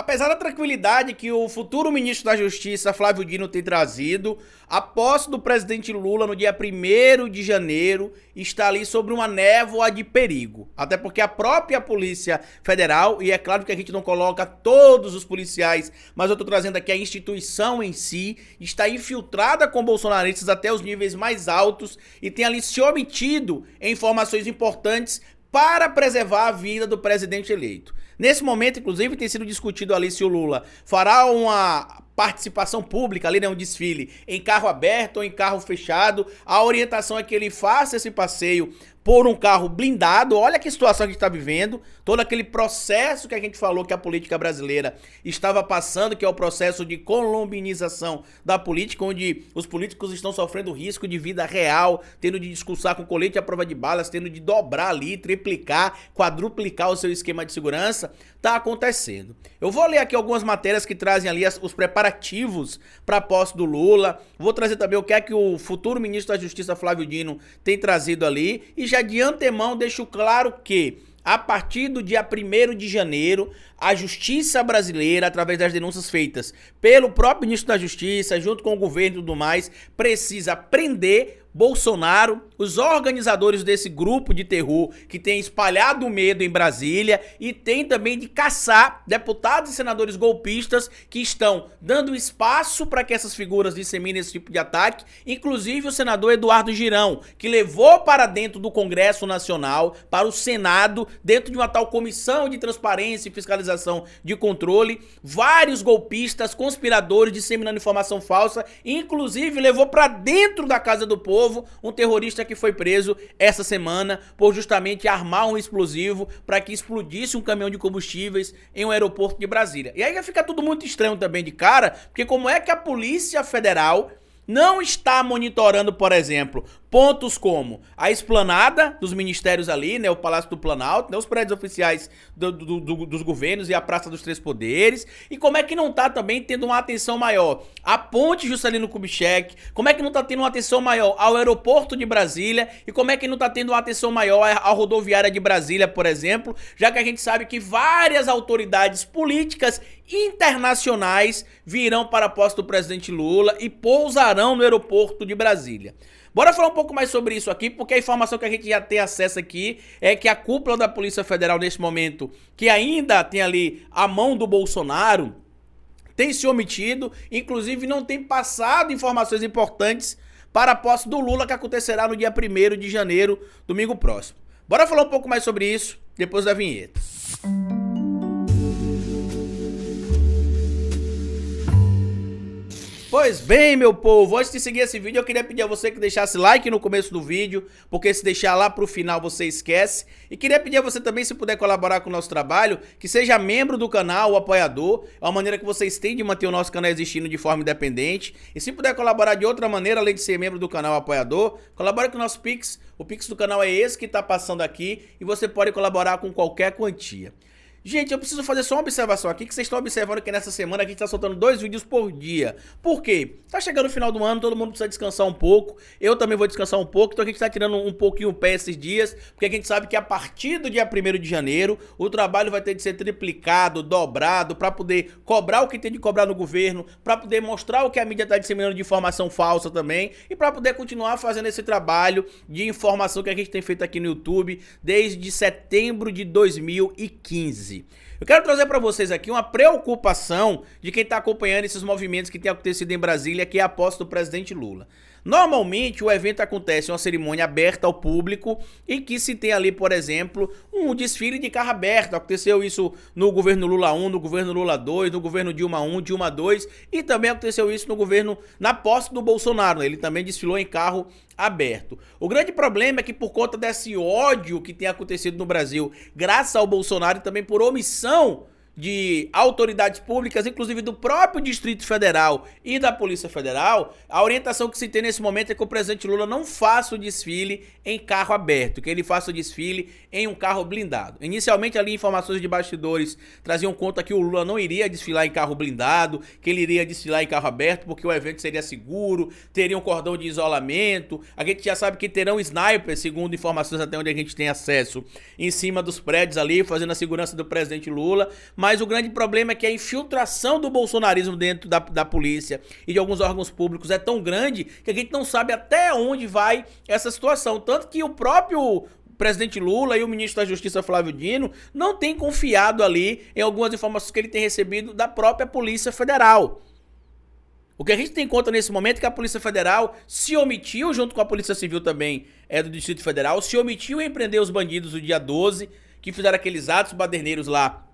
Apesar da tranquilidade que o futuro ministro da Justiça, Flávio Dino, tem trazido, a posse do presidente Lula no dia 1º de janeiro está ali sobre uma névoa de perigo. Até porque a própria Polícia Federal, e é claro que a gente não coloca todos os policiais, mas eu estou trazendo aqui a instituição em si, está infiltrada com bolsonaristas até os níveis mais altos e tem ali se omitido em informações importantes para preservar a vida do presidente eleito. Nesse momento, inclusive, tem sido discutido ali se o Lula fará uma participação pública, ali, né, um desfile em carro aberto ou em carro fechado. A orientação é que ele faça esse passeio por um carro blindado. Olha que situação que a gente está vivendo, todo aquele processo que a gente falou que a política brasileira estava passando, que é o processo de colombinização da política, onde os políticos estão sofrendo risco de vida real, tendo de discursar com colete à prova de balas, tendo de dobrar ali, triplicar, quadruplicar o seu esquema de segurança. Tá acontecendo. Eu vou ler aqui algumas matérias que trazem ali os preparativos para a posse do Lula. Vou trazer também o que é que o futuro ministro da Justiça, Flávio Dino, tem trazido ali. E já de antemão deixo claro que a partir do dia 1º de janeiro, a Justiça brasileira, através das denúncias feitas pelo próprio ministro da Justiça, junto com o governo e tudo mais, precisa prender Bolsonaro, os organizadores desse grupo de terror que tem espalhado o medo em Brasília, e tem também de caçar deputados e senadores golpistas que estão dando espaço para que essas figuras disseminem esse tipo de ataque, inclusive o senador Eduardo Girão, que levou para dentro do Congresso Nacional, para o Senado, dentro de uma tal comissão de transparência e fiscalização de controle, vários golpistas, conspiradores disseminando informação falsa, inclusive levou para dentro da Casa do Povo um terrorista que foi preso essa semana por justamente armar um explosivo para que explodisse um caminhão de combustíveis em um aeroporto de Brasília. E aí já fica tudo muito estranho também de cara, porque como é que a Polícia Federal não está monitorando, por exemplo, pontos como a esplanada dos ministérios ali, né, o Palácio do Planalto, né, os prédios oficiais dos governos e a Praça dos Três Poderes, e como é que não tá também tendo uma atenção maior à ponte Juscelino Kubitschek, como é que não tá tendo uma atenção maior ao aeroporto de Brasília, e como é que não tá tendo uma atenção maior à rodoviária de Brasília, por exemplo, já que a gente sabe que várias autoridades políticas internacionais virão para a posse do presidente Lula e pousarão no aeroporto de Brasília. Bora falar um pouco mais sobre isso aqui, porque a informação que a gente já tem acesso aqui é que a cúpula da Polícia Federal nesse momento, que ainda tem ali a mão do Bolsonaro, tem se omitido, inclusive não tem passado informações importantes para a posse do Lula, que acontecerá no dia 1º de janeiro, domingo próximo. Bora falar um pouco mais sobre isso depois da vinheta. Pois bem, meu povo, antes de seguir esse vídeo eu queria pedir a você que deixasse like no começo do vídeo, porque se deixar lá pro final você esquece. E queria pedir a você também, se puder colaborar com o nosso trabalho, que seja membro do canal, o apoiador. É uma maneira que vocês têm de manter o nosso canal existindo de forma independente. E se puder colaborar de outra maneira, além de ser membro do canal, apoiador, colabore com o nosso Pix. O Pix do canal é esse que tá passando aqui e você pode colaborar com qualquer quantia. Gente, eu preciso fazer só uma observação aqui, que vocês estão observando que nessa semana a gente tá soltando 2 vídeos por dia. Por quê? Tá chegando o final do ano, todo mundo precisa descansar um pouco, eu também vou descansar um pouco, então a gente tá tirando um pouquinho o pé esses dias, porque a gente sabe que a partir do dia 1º de janeiro, o trabalho vai ter de ser triplicado, dobrado, pra poder cobrar o que tem de cobrar no governo, pra poder mostrar o que a mídia tá disseminando de informação falsa também, e pra poder continuar fazendo esse trabalho de informação que a gente tem feito aqui no YouTube desde setembro de 2015. Eu quero trazer para vocês aqui uma preocupação de quem está acompanhando esses movimentos que tem acontecido em Brasília, que é a posse do presidente Lula. Normalmente o evento acontece em uma cerimônia aberta ao público em que se tem ali, por exemplo, um desfile de carro aberto. Aconteceu isso no governo Lula 1, no governo Lula 2, no governo Dilma 1, Dilma 2 e também aconteceu isso no governo, na posse do Bolsonaro. Ele também desfilou em carro aberto. O grande problema é que por conta desse ódio que tem acontecido no Brasil, graças ao Bolsonaro e também por omissão de autoridades públicas, inclusive do próprio Distrito Federal e da Polícia Federal, a orientação que se tem nesse momento é que o presidente Lula não faça o desfile em carro aberto, que ele faça o desfile em um carro blindado. Inicialmente ali informações de bastidores traziam conta que o Lula não iria desfilar em carro blindado, que ele iria desfilar em carro aberto porque o evento seria seguro, teria um cordão de isolamento. A gente já sabe que terão snipers, segundo informações até onde a gente tem acesso, em cima dos prédios ali, fazendo a segurança do presidente Lula, mas o grande problema é que a infiltração do bolsonarismo dentro da polícia e de alguns órgãos públicos é tão grande que a gente não sabe até onde vai essa situação. Tanto que o próprio presidente Lula e o ministro da Justiça, Flávio Dino, não têm confiado ali em algumas informações que ele tem recebido da própria Polícia Federal. O que a gente tem em conta nesse momento é que a Polícia Federal se omitiu, junto com a Polícia Civil também do Distrito Federal, se omitiu em prender os bandidos no dia 12, que fizeram aqueles atos baderneiros lá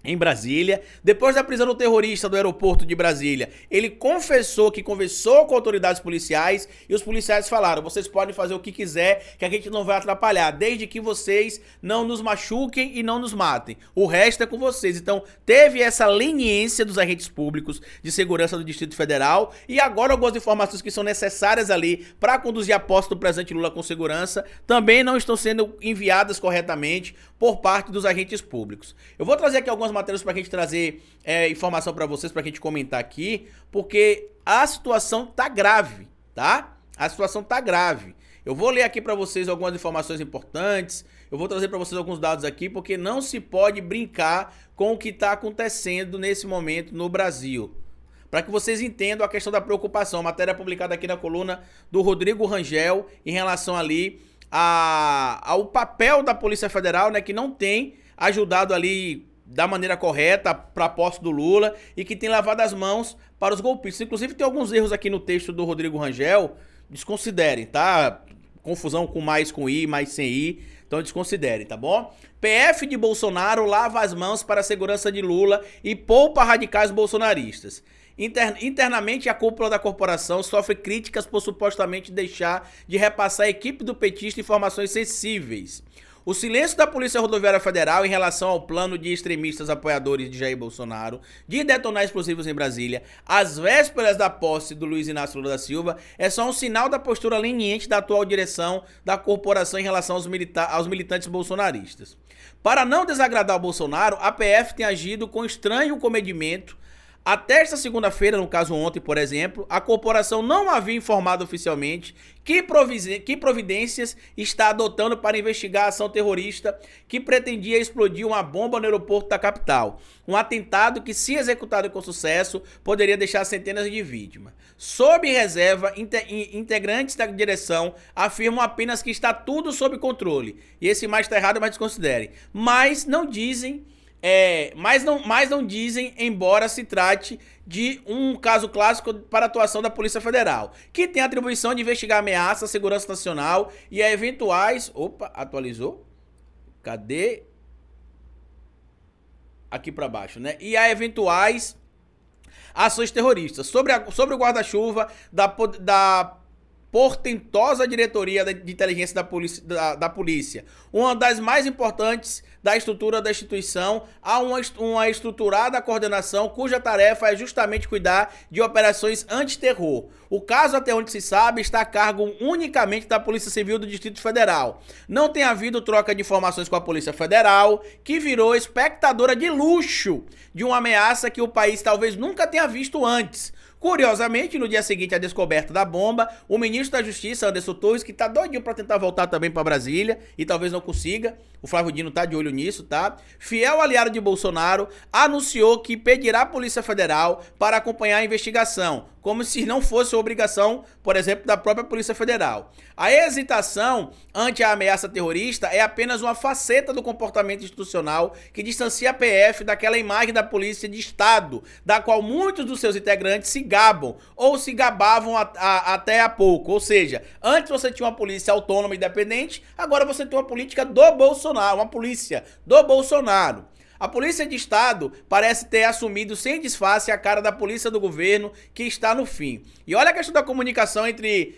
em Brasília. Depois da prisão do terrorista do aeroporto de Brasília, ele confessou que conversou com autoridades policiais e os policiais falaram: vocês podem fazer o que quiser, que a gente não vai atrapalhar, desde que vocês não nos machuquem e não nos matem. O resto é com vocês. Então teve essa leniência dos agentes públicos de segurança do Distrito Federal, e agora algumas informações que são necessárias ali para conduzir a posse do presidente Lula com segurança também não estão sendo enviadas corretamente por parte dos agentes públicos. Eu vou trazer aqui algumas matérias para a gente trazer informação para vocês, para a gente comentar aqui, porque a situação tá grave, tá? A situação tá grave. Eu vou ler aqui para vocês algumas informações importantes, eu vou trazer para vocês alguns dados aqui, porque não se pode brincar com o que está acontecendo nesse momento no Brasil. Para que vocês entendam a questão da preocupação. Matéria publicada aqui na coluna do Rodrigo Rangel em relação ali ao papel da Polícia Federal, né, que não tem ajudado ali da maneira correta para a posse do Lula e que tem lavado as mãos para os golpistas. Inclusive tem alguns erros aqui no texto do Rodrigo Rangel, desconsiderem, tá? Confusão com mais com I, mais sem I, então desconsiderem, tá bom? PF de Bolsonaro lava as mãos para a segurança de Lula e poupa radicais bolsonaristas. Internamente, a cúpula da corporação sofre críticas por supostamente deixar de repassar à equipe do petista informações sensíveis. O silêncio da Polícia Rodoviária Federal em relação ao plano de extremistas apoiadores de Jair Bolsonaro de detonar explosivos em Brasília, às vésperas da posse do Luiz Inácio Lula da Silva, é só um sinal da postura leniente da atual direção da corporação em relação aos militantes bolsonaristas. Para não desagradar o Bolsonaro, a PF tem agido com estranho comedimento. Até esta segunda-feira, no caso ontem, por exemplo, a corporação não havia informado oficialmente que providências está adotando para investigar a ação terrorista que pretendia explodir uma bomba no aeroporto da capital. Um atentado que, se executado com sucesso, poderia deixar centenas de vítimas. Sob reserva, integrantes da direção afirmam apenas que está tudo sob controle. E esse mais está errado, mas desconsiderem. Mas não dizem... Mas não dizem, embora se trate de um caso clássico para a atuação da Polícia Federal, que tem a atribuição de investigar ameaças à segurança nacional e a eventuais... Opa, atualizou? Cadê? Aqui para baixo, né? E a eventuais ações terroristas. Sobre o guarda-chuva da portentosa diretoria de inteligência da polícia, uma das mais importantes da estrutura da instituição, há uma estruturada coordenação cuja tarefa é justamente cuidar de operações antiterror. O caso, até onde se sabe, está a cargo unicamente da Polícia Civil do Distrito Federal. Não tem havido troca de informações com a Polícia Federal, que virou espectadora de luxo de uma ameaça que o país talvez nunca tenha visto antes. Curiosamente, no dia seguinte à descoberta da bomba, o ministro da Justiça, Anderson Torres, que tá doidinho pra tentar voltar também pra Brasília, e talvez não consiga, o Flávio Dino tá de olho nisso, tá? Fiel aliado de Bolsonaro, anunciou que pedirá à Polícia Federal para acompanhar a investigação, como se não fosse obrigação, por exemplo, da própria Polícia Federal. A hesitação ante a ameaça terrorista é apenas uma faceta do comportamento institucional que distancia a PF daquela imagem da Polícia de Estado, da qual muitos dos seus integrantes se gabam ou se gabavam até há pouco. Ou seja, antes você tinha uma polícia autônoma e independente, agora você tem uma política do Bolsonaro, uma polícia do Bolsonaro. A Polícia de Estado parece ter assumido sem disfarce a cara da polícia do governo que está no fim. E olha a questão da comunicação entre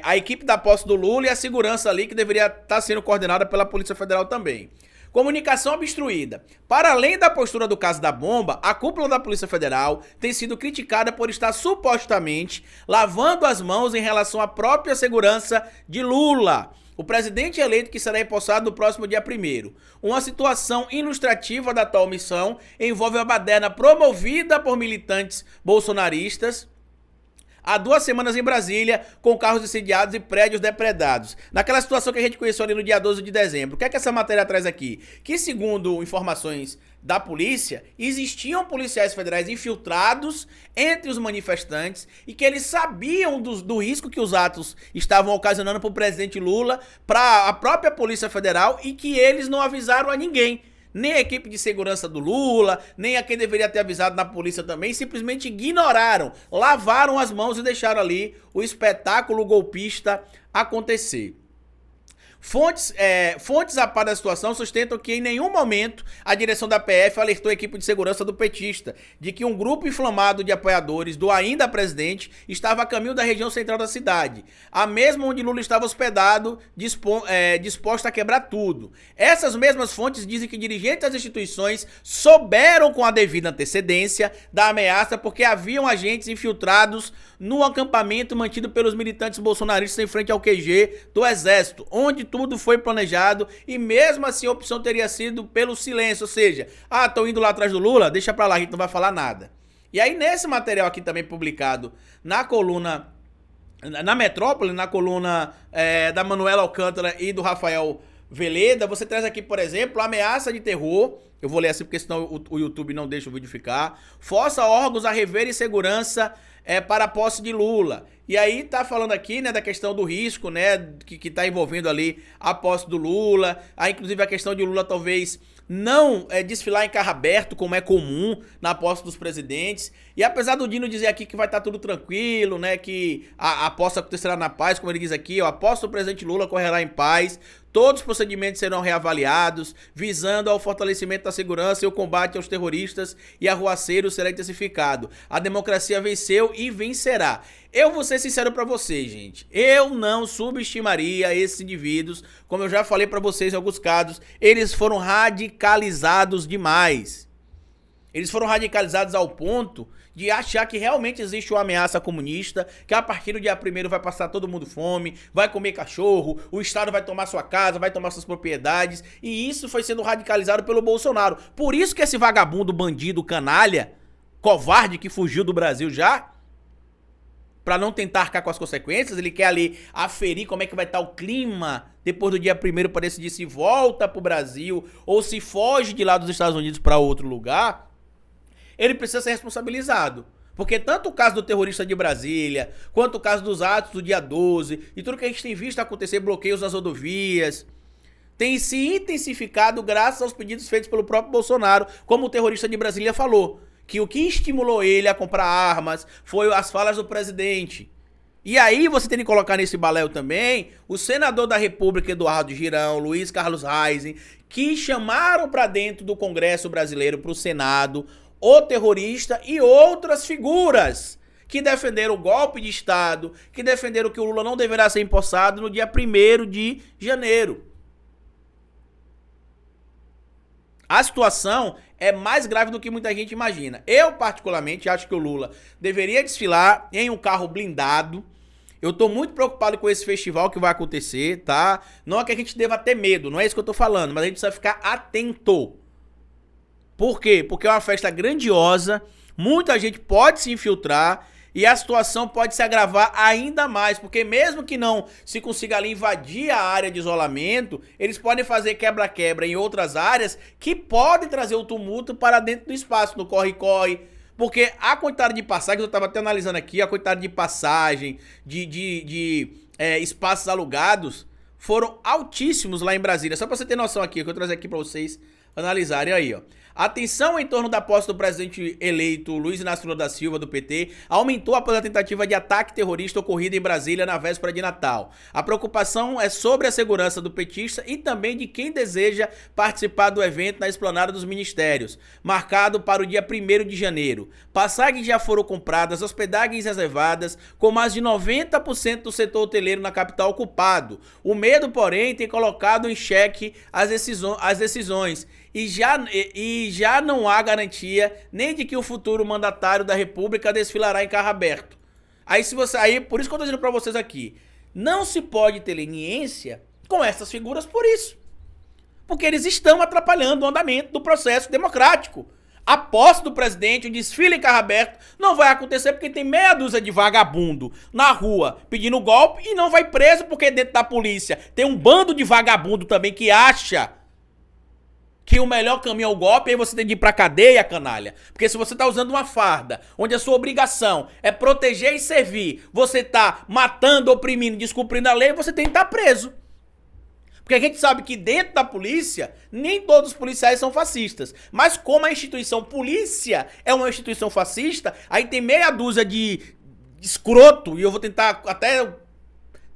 a equipe da posse do Lula e a segurança ali, que deveria estar sendo coordenada pela Polícia Federal também. Comunicação obstruída. Para além da postura do caso da bomba, a cúpula da Polícia Federal tem sido criticada por estar supostamente lavando as mãos em relação à própria segurança de Lula, o presidente eleito que será empossado no próximo dia 1º. Uma situação ilustrativa da tal missão envolve a baderna promovida por militantes bolsonaristas há 2 semanas em Brasília, com carros incendiados e prédios depredados. Naquela situação que a gente conheceu ali no dia 12 de dezembro. O que é que essa matéria traz aqui? Que, segundo informações da polícia, existiam policiais federais infiltrados entre os manifestantes e que eles sabiam do risco que os atos estavam ocasionando para o presidente Lula, para a própria Polícia Federal, e que eles não avisaram a ninguém. Nem a equipe de segurança do Lula, nem a quem deveria ter avisado na polícia também, simplesmente ignoraram, lavaram as mãos e deixaram ali o espetáculo golpista acontecer. Fontes a par da situação sustentam que em nenhum momento a direção da PF alertou a equipe de segurança do petista de que um grupo inflamado de apoiadores do ainda presidente estava a caminho da região central da cidade, a mesma onde Lula estava hospedado, disposto a quebrar tudo. Essas mesmas fontes dizem que dirigentes das instituições souberam com a devida antecedência da ameaça porque haviam agentes infiltrados no acampamento mantido pelos militantes bolsonaristas em frente ao QG do Exército, onde tudo foi planejado e mesmo assim a opção teria sido pelo silêncio, ou seja, estão indo lá atrás do Lula, deixa pra lá, a gente não vai falar nada. E aí nesse material aqui também publicado na coluna, na Metrópole, na coluna da Manuela Alcântara e do Rafael Veleda, você traz aqui, por exemplo, ameaça de terror. Eu vou ler assim porque senão o YouTube não deixa o vídeo ficar. Força órgãos a reverem segurança para a posse de Lula. E aí tá falando aqui, né, da questão do risco, né, que tá envolvendo ali a posse do Lula. Inclusive a questão de Lula talvez não desfilar em carro aberto, como é comum na posse dos presidentes. E apesar do Dino dizer aqui que vai estar tudo tranquilo, né, que a posse acontecerá na paz, como ele diz aqui, a posse do presidente Lula correrá em paz, todos os procedimentos serão reavaliados, visando ao fortalecimento da segurança e o combate aos terroristas e arruaceiros será intensificado. A democracia venceu e vencerá. Eu vou ser sincero pra vocês, gente. Eu não subestimaria esses indivíduos. Como eu já falei pra vocês em alguns casos, eles foram radicalizados demais. Eles foram radicalizados ao ponto de achar que realmente existe uma ameaça comunista, que a partir do dia 1º vai passar todo mundo fome, vai comer cachorro, o Estado vai tomar sua casa, vai tomar suas propriedades, e isso foi sendo radicalizado pelo Bolsonaro. Por isso que esse vagabundo, bandido, canalha, covarde que fugiu do Brasil já, pra não tentar arcar com as consequências, ele quer ali aferir como é que vai estar o clima depois do dia 1º para decidir se volta pro Brasil ou se foge de lá dos Estados Unidos para outro lugar. Ele precisa ser responsabilizado. Porque tanto o caso do terrorista de Brasília, quanto o caso dos atos do dia 12, e tudo que a gente tem visto acontecer, bloqueios nas rodovias, tem se intensificado graças aos pedidos feitos pelo próprio Bolsonaro, como o terrorista de Brasília falou, que o que estimulou ele a comprar armas foi as falas do presidente. E aí você tem que colocar nesse baléu também o senador da República, Eduardo Girão, Luiz Carlos Reisen, que chamaram para dentro do Congresso brasileiro, para o Senado, o terrorista e outras figuras que defenderam o golpe de Estado, que defenderam que o Lula não deverá ser empossado no dia 1º de janeiro. A situação é mais grave do que muita gente imagina. Eu, particularmente, acho que o Lula deveria desfilar em um carro blindado. Eu tô muito preocupado com esse festival que vai acontecer, tá? Não é que a gente deva ter medo, não é isso que eu tô falando, mas a gente precisa ficar atento. Por quê? Porque é uma festa grandiosa, muita gente pode se infiltrar e a situação pode se agravar ainda mais, porque mesmo que não se consiga ali invadir a área de isolamento, eles podem fazer quebra-quebra em outras áreas que podem trazer o tumulto para dentro do espaço, no corre-corre, porque a quantidade de passagens, eu estava até analisando aqui, a quantidade de passagem, de espaços alugados, foram altíssimos lá em Brasília. Só para você ter noção aqui, que eu trazer aqui para vocês analisarem aí, ó. A tensão em torno da posse do presidente eleito Luiz Inácio Lula da Silva, do PT, aumentou após a tentativa de ataque terrorista ocorrida em Brasília na véspera de Natal. A preocupação é sobre a segurança do petista e também de quem deseja participar do evento na esplanada dos ministérios, marcado para o dia 1º de janeiro. Passagens já foram compradas, hospedagens reservadas, com mais de 90% do setor hoteleiro na capital ocupado. O medo, porém, tem colocado em xeque as decisões. E já não há garantia nem de que o futuro mandatário da República desfilará em carro aberto. Por isso que eu tô dizendo pra vocês aqui, não se pode ter leniência com essas figuras por isso. Porque eles estão atrapalhando o andamento do processo democrático. a posse do presidente, o desfile em carro aberto, não vai acontecer porque tem meia dúzia de vagabundo na rua pedindo golpe e não vai preso porque dentro da polícia tem um bando de vagabundo também que acha que o melhor caminho é o golpe, aí você tem de ir pra cadeia, canalha. Porque se você tá usando uma farda, onde a sua obrigação é proteger e servir, você tá matando, oprimindo, descumprindo a lei, você tem que estar preso. Porque a gente sabe que dentro da polícia, nem todos os policiais são fascistas. Mas como a instituição polícia é uma instituição fascista, aí tem meia dúzia de escroto, e eu vou tentar até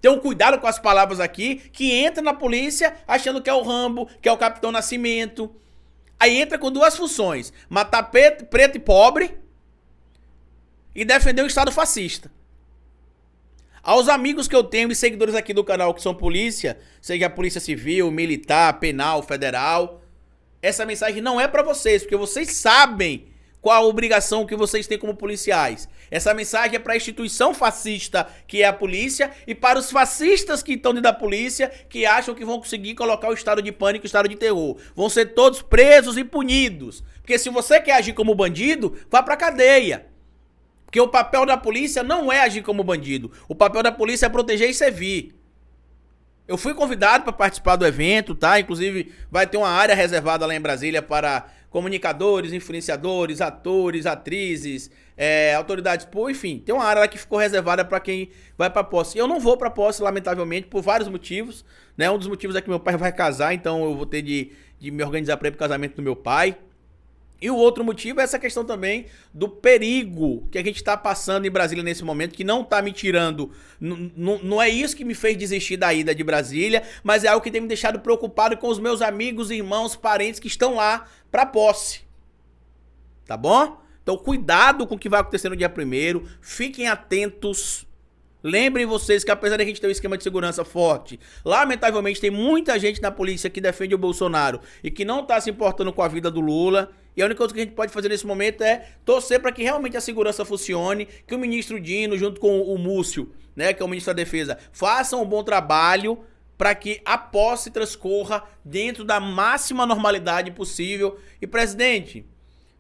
ter um cuidado com as palavras aqui, que entra na polícia achando que é o Rambo, que é o Capitão Nascimento. Aí entra com duas funções: matar preto e pobre e defender o Estado fascista. Aos amigos que eu tenho e seguidores aqui do canal que são polícia, seja a polícia civil, militar, penal, federal, essa mensagem não é pra vocês, porque vocês sabem qual a obrigação que vocês têm como policiais. Essa mensagem é para a instituição fascista, que é a polícia, e para os fascistas que estão dentro da polícia, que acham que vão conseguir colocar o estado de pânico, o estado de terror. Vão ser todos presos e punidos. Porque se você quer agir como bandido, vá pra cadeia. Porque o papel da polícia não é agir como bandido. O papel da polícia é proteger e servir. Eu fui convidado para participar do evento, tá? Inclusive, vai ter uma área reservada lá em Brasília para comunicadores, influenciadores, atores, atrizes, autoridades, enfim, tem uma área lá que ficou reservada para quem vai para posse. Eu não vou para posse, lamentavelmente, por vários motivos, né? Um dos motivos é que meu pai vai casar, então eu vou ter de me organizar para ir pro casamento do meu pai. E o outro motivo é essa questão também do perigo que a gente está passando em Brasília nesse momento, que não está me tirando, não é isso que me fez desistir da ida de Brasília, mas é algo que tem me deixado preocupado com os meus amigos, irmãos, parentes que estão lá para posse. Tá bom? Então cuidado com o que vai acontecer no dia 1º, fiquem atentos. Lembrem vocês que apesar de a gente ter um esquema de segurança forte, lamentavelmente tem muita gente na polícia que defende o Bolsonaro e que não tá se importando com a vida do Lula. E a única coisa que a gente pode fazer nesse momento é torcer para que realmente a segurança funcione, que o ministro Dino, junto com o Múcio, né, que é o ministro da Defesa, façam um bom trabalho para que a posse transcorra dentro da máxima normalidade possível. E, presidente,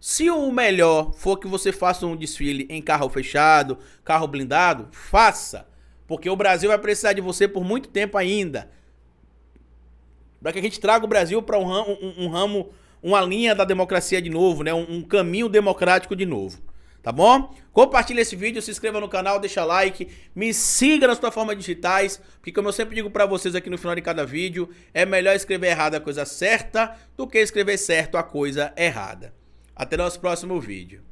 se o melhor for que você faça um desfile em carro fechado, carro blindado, faça. Porque o Brasil vai precisar de você por muito tempo ainda. Para que a gente traga o Brasil para um ramo, uma linha da democracia de novo, né? Um caminho democrático de novo. Tá bom? Compartilha esse vídeo, se inscreva no canal, deixa like, me siga nas plataformas digitais, porque como eu sempre digo pra vocês aqui no final de cada vídeo, é melhor escrever errado a coisa certa do que escrever certo a coisa errada. Até nosso próximo vídeo.